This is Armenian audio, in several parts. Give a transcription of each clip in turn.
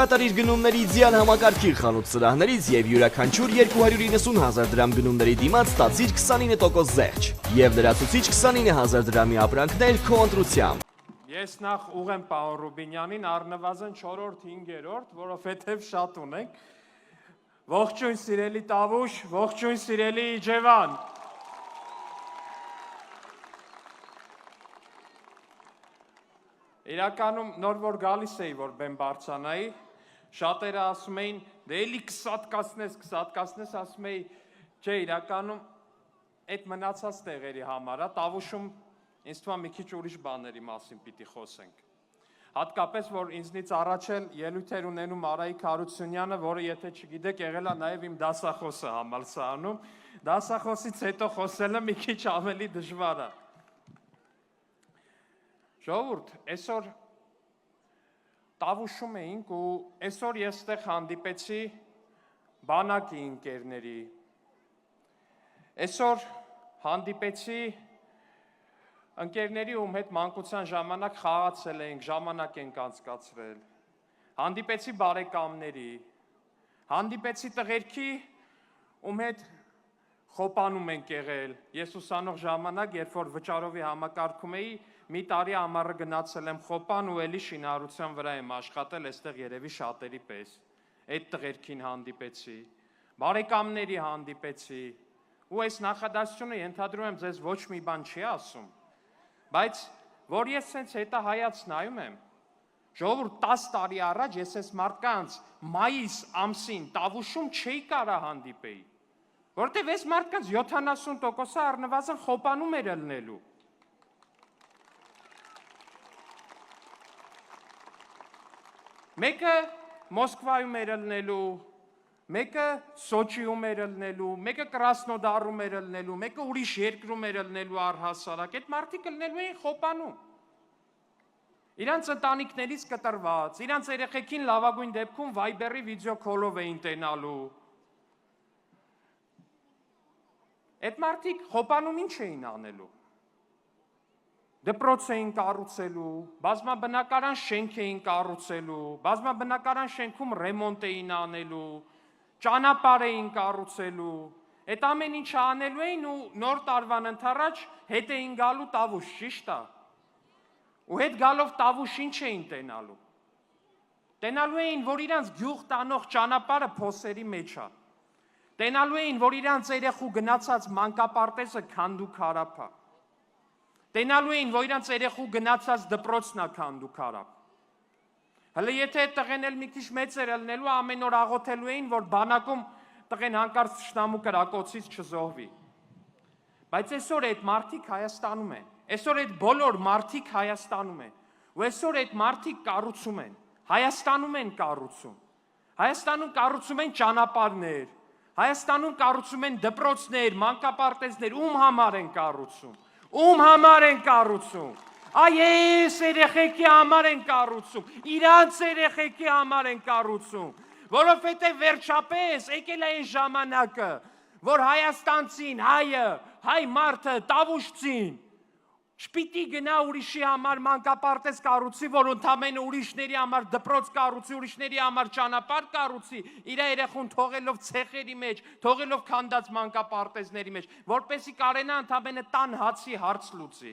կկատարիր գնումների իդեալ համակարգի խանութ սրահներից եւ յուրաքանչյուր 290,000 դրամ գնումների դիմաց ստացիր 29% զեղչ եւ լրացուցիչ 29,000 դրամի ապրանքներ քո ընտրությամբ։ Ես նախ ուղեմ պարոն Ռուբինյանին առնվազն 4-րդ, 5-րդ, որովհետև շատ ունենք։ Ողջույն սիրելի Տավուշ, ողջույն սիրելի Իջևան։ Իրականում նոր որ գալիս էի, որ բեմ բարձրանայի, շատերը ասում էին, դե էլի կսատկացնես, ասում էի, չէ, իրականում այդ մնացած տեղերի համար, Տավուշում ինձ թվում է մի քիչ ուրիշ բաների մասին պիտի խոսենք։ Հատկապես, որ ինձնից առաջ էլ ելույթ էր ունենում Արայիկ Հարությունյանը, որը եթե չգիտեք, եղել է նաև իմ դասախոսը համալսարանում, դասախոսից հետո խոսելը մի քիչ ավելի դժվար է։ Ժողովուրդ, այսօր Տավուշում էինք ու այսօր ես ստեղ հանդիպեցի բանակի ընկերների, այսօր հանդիպեցի ընկերների, ում հետ մանկության ժամանակ խաղացել ենք, ժամանակ ենք անցկացրել, հանդիպեցի բարեկամների, հանդիպեցի տղերքի, ում հետ խոպանում ենք եղել, ես ուսանող ժամանակ, երբ որ վճարովի համակարգում էի, մի տարի ամառը գնացել եմ խոպան ու էլի շինարարության վրա եմ աշխատել, այստեղ երևի շատերի պես, այդ տղերքին հանդիպեցի, բարեկամների հանդիպեցի, ու այս նախադասությունը ենթադրում եմ ձեզ ոչ մի բան չի ասում, բայց որ ես սենց հետա հայաց նայում եմ, ժողովուրդ 10 տարի առաջ ես այս մարդկանց մայիս ամսին Տավուշում չէի կարա հանդիպեի, որտև այս մարդկանց 70%-ը առնվազն խոպանում էր ելնելու։ Մեկը Մոսկվայում էր ելնելու, մեկը Սոչիում էր ելնելու, մեկը Կրասնոդարում էր ելնելու, մեկը ուրիշ երկրում էր ելնելու առհասարակ, այդ մարդիկ ելնելու էին խոպանում։ Իրանց ընտանիքներից կտրված, իրանց երեխեքին լավագույն դեպքում Viber-ի վիդեո քոլով էին տենալու։ Այդ մարդիկ խոպանում ինչ էին անելու։ Դպրոց էին կառուցելու, բազմաբնակարան շենք էին կառուցելու, բազմաբնակարան շենքում ռեմոնտ էին անելու, ճանապարհ էին կառուցելու, այդ ամեն ինչը անելու էին ու նոր տարվան ընթառաջ հետ էին գալու Տավուշ, ճիշտ է։ Ու հետ գալով Տավուշ ինչ էին տենալու։ Տենալու էին, որ իրանց գյուղ տանող ճանապարհը փոսերի մեջ է։ Տենալու էին, որ իրանց երեխու գնացած մանկապարտեզը քանդու քարափ է։ Տենալու էին, որ իրանց երեխու գնացած դպրոցն է քանդու քարափ։ Հələ եթե այդ տղեն էլ մի քիչ մեծ էր ելնելու, ամեն օր աղոթելու էին, որ բանակում տղեն հանկարծ թշնամու կրակոցից չզոհվի։ Բայց այսօր այդ մարդիկ Հայաստանում են, այսօր այդ բոլոր մարդիկ Հայաստանում են, ու այսօր այդ մարդիկ կառուցում են, Հայաստանում են կառուցում, Հայաստանում կառուցում են ճանապարհներ, Հայաստանում կառուցում են դպրոցներ, մանկապարտեզներ, ում համար են կառուցում, ում համար են կառուցում։ Այս երեխեքի համար են կառուցում, իրանց երեխեքի համար են կառուցում, որովհետև վերջապես եկել է այն ժամանակը, որ հայաստանցին, հայը, հայ մարդը, տավուշցին, չպիտի գնա ուրիշի համար մանկապարտեզ կառուցի, որ ընդամենը ուրիշների համար դպրոց կառուցի, ուրիշների համար ճանապարհ կառուցի, իր երեխուն թողելով ցեխերի մեջ, թողելով քանդած մանկապարտեզների մեջ, որպեսզի կարենա ընդամենը տան հացի հարց լուծի։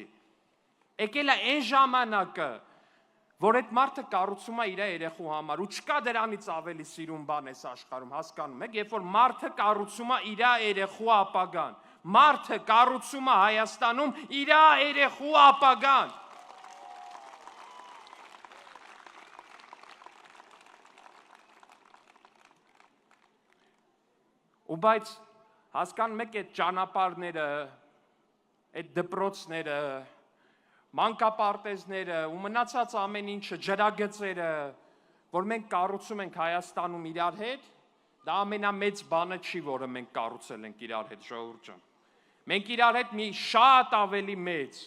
Եկել է այն ժամանակը, որ այդ մարդը կառուցում է իր երեխու համար, ու չկա դրանից ավելի սիրուն բան այս աշխարհում, հասկանում եք, երբ որ մարդը կառուցում է իր երեխու ապագան, մարդը կառուցում է Հայաստանում իր երեխու ապագան։ Ու բայց հասկանում եք այդ ճանապարհները, այդ դպրոցները, մանկապարտեզները ու մնացած ամեն ինչը, ջրագծերը, որ մենք կառուցում ենք Հայաստանում իրար հետ, դա ամենամեծ բանը չի, որը մենք կառուցել ենք իրար հետ, ժողովուրդ ջան։ Մենք իրար հետ մի շատ ավելի մեծ,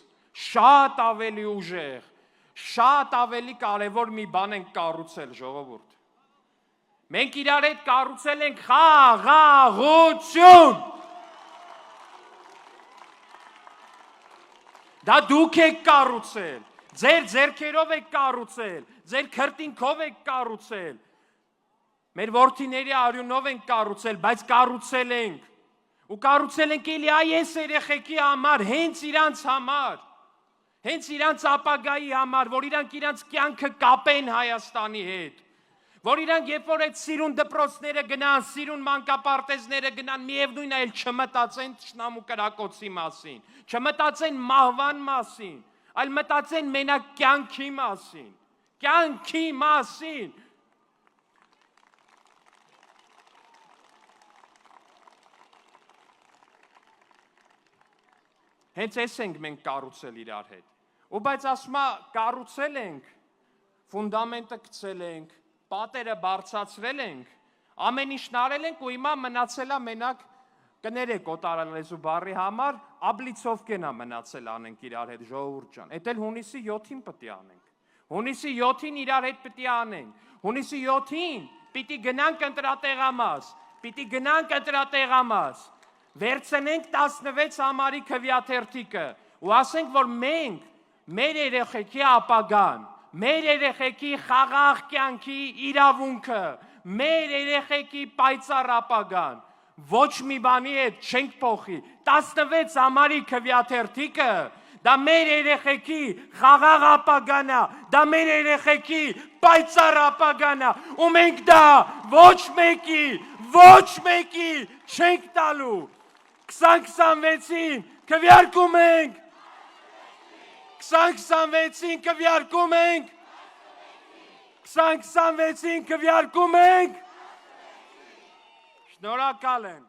շատ ավելի ուժեղ, շատ ավելի կարևոր մի բան ենք կառուցել, ժողովուրդ։ Մենք իրար հետ կառուցել ենք խաղաղություն։ Դա դուք եք կառուցել, ձեր ձեռքերով եք կառուցել, ձեր քրտինքով եք կառուցել, Մեր որդիների արյունով ենք կառուցել, բայց կառուցել ենք։ Ու կառուցել ենք էլի այս երեխեքի համար, հենց իրանց համար, հենց իրանց ապագայի համար, որ իրանք իրանց կյանքը կապեն Հայաստանի հետ, որ իրանք երբ որ այդ սիրուն դպրոցները գնան, սիրուն մանկապարտեզները գնան, միևնույն է, չմտածեն թշնամու կրակոցի մասին, չմտածեն մահվան մասին, այլ մտածեն մենակ կյանքի մասին, կյանքի մասին։ Հենց այս ենք մենք կառուցել իրար հետ։ Ու բայց ասում է կառուցել ենք, ֆունդամենտը գցել ենք, պատերը բարձրացրել ենք, ամեն ինչ նարել ենք ու հիմա մնացել է մենակ կներեք օտարալեզու բառի համար, աբլիցովկենա մնացել անենք իրար հետ ժողովուրդ ջան։ Էդ էլ հունիսի 7-ին պետք է անենք։ Հունիսի 7-ին իրար հետ պետք է անենք։ Հունիսի 7-ին պիտի գնանք ընտրատեղամաս, պիտի գնանք ընտրատեղամաս։ Վերցնենք 16 համարի քվեաթերթիկը ու ասենք, որ մենք մեր երեխեքի ապագան, մեր երեխեքի խաղաղ կյանքի իրավունքը, մեր երեխեքի պայծառ ապագան ոչ մի բանի հետ չենք փոխի։ 16 համարի քվեաթերթիկը դա մեր երեխեքի խաղաղ ապագան է, դա մեր երեխեքի պայծառ ապագան է, ու մենք դա ոչ մեկի չենք տալու։ 2026-ին քվեարկում ենք, 2026-ին քվեարկում ենք, 2026-ին քվեարկում ենք։ Շնորհակալ եմ։